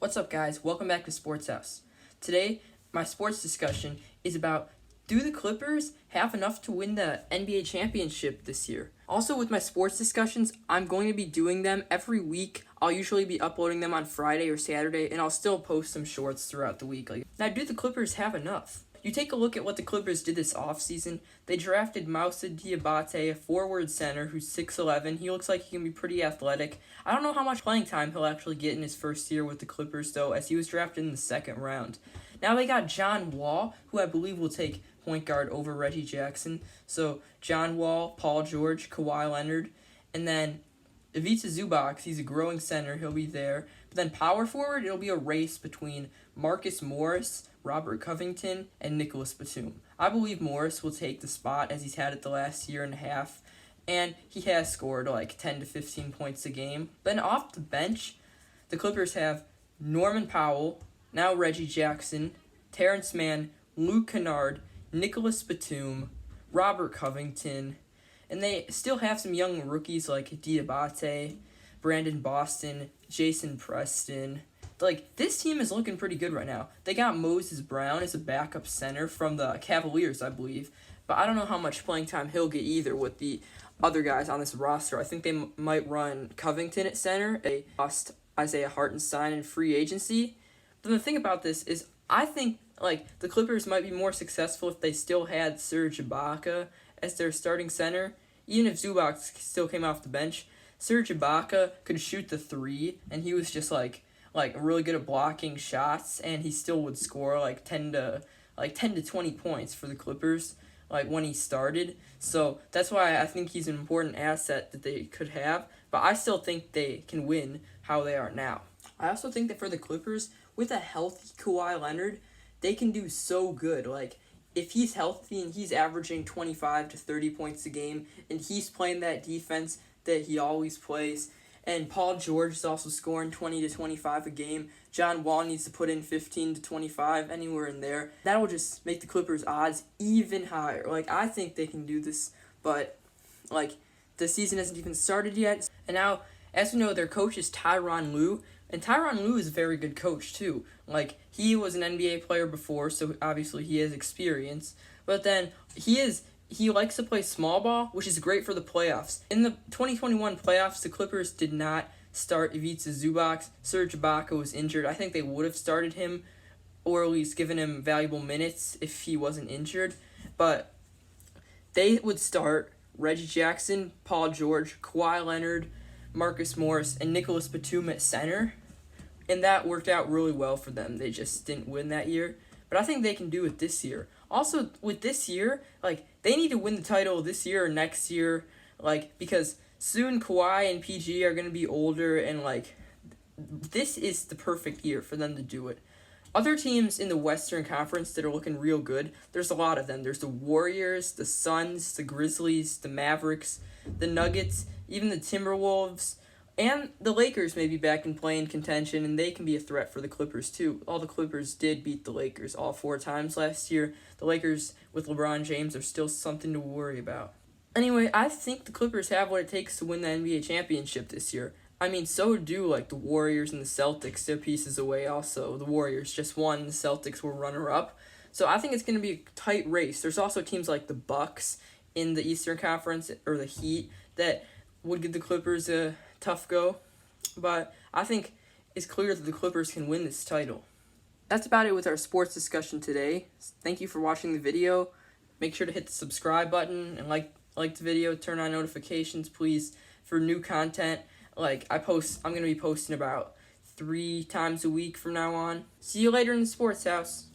What's up, guys? Welcome back to Sports House. Today, my sports discussion is about, do the Clippers have enough to win the NBA championship this year? Also, with my sports discussions, I'm going to be doing them every week. I'll usually be uploading them on Friday or Saturday, and I'll still post some shorts throughout the week. Now, do the Clippers have enough? You take a look at what the Clippers did this offseason. They drafted Moussa Diabate, a forward center who's 6'11". He looks like he can be pretty athletic. I don't know how much playing time he'll actually get in his first year with the Clippers, though, as he was drafted in the second round. Now they got John Wall, who I believe will take point guard over Reggie Jackson. So John Wall, Paul George, Kawhi Leonard, and then Ivica Zubac, he's a growing center, he'll be there. But then power forward, it'll be a race between Marcus Morris, Robert Covington, and Nicholas Batum. I believe Morris will take the spot as he's had it the last year and a half, and he has scored like 10 to 15 points a game. Then off the bench, the Clippers have Norman Powell, now Reggie Jackson, Terrence Mann, Luke Kennard, Nicholas Batum, Robert Covington, and they still have some young rookies like Diabate, Brandon Boston, Jason Preston. This team is looking pretty good right now. They got Moses Brown as a backup center from the Cavaliers, I believe. But I don't know how much playing time he'll get either with the other guys on this roster. I think they might run Covington at center. They lost Isaiah Hartenstein in free agency. But the thing about this is I think the Clippers might be more successful if they still had Serge Ibaka as their starting center. Even if Zubac still came off the bench, Serge Ibaka could shoot the three, and he was just really good at blocking shots, and he still would score 10 to 20 points for the Clippers when he started. So that's why I think he's an important asset that they could have, but I still think they can win how they are now. I also think that for the Clippers, with a healthy Kawhi Leonard, they can do so good. If he's healthy and he's averaging 25 to 30 points a game, and he's playing that defense that he always plays, and Paul George is also scoring 20 to 25 a game. John Wall needs to put in 15 to 25, anywhere in there. That will just make the Clippers' odds even higher. I think they can do this, but, the season hasn't even started yet. And now, as we know, their coach is Tyronn Lue, and Tyronn Lue is a very good coach, too. He was an NBA player before, so obviously he has experience. But then, he likes to play small ball, which is great for the playoffs. In the 2021 playoffs, the Clippers did not start Ivica Zubac. Serge Ibaka was injured. I think they would have started him, or at least given him valuable minutes if he wasn't injured. But they would start Reggie Jackson, Paul George, Kawhi Leonard, Marcus Morris, and Nicholas Batum at center. And that worked out really well for them. They just didn't win that year. But I think they can do it this year. Also, with this year, they need to win the title this year or next year, because soon Kawhi and PG are going to be older, and, this is the perfect year for them to do it. Other teams in the Western Conference that are looking real good, there's a lot of them. There's the Warriors, the Suns, the Grizzlies, the Mavericks, the Nuggets, even the Timberwolves, and the Lakers may be back in playing contention, and they can be a threat for the Clippers, too. All the Clippers did beat the Lakers all 4 times last year. The Lakers, with LeBron James, are still something to worry about. Anyway, I think the Clippers have what it takes to win the NBA championship this year. I mean, so do, the Warriors and the Celtics. They're pieces away also. The Warriors just won, the Celtics were runner-up. So I think it's going to be a tight race. There's also teams like the Bucks in the Eastern Conference, or the Heat, that would give the Clippers a tough go, but I think it's clear that the Clippers can win this title. That's about it with our sports discussion today. Thank you for watching the video. Make sure to hit the subscribe button and like the video. Turn on notifications, please, for new content. I'm going to be posting about 3 times a week from now on. See you later in the sports house.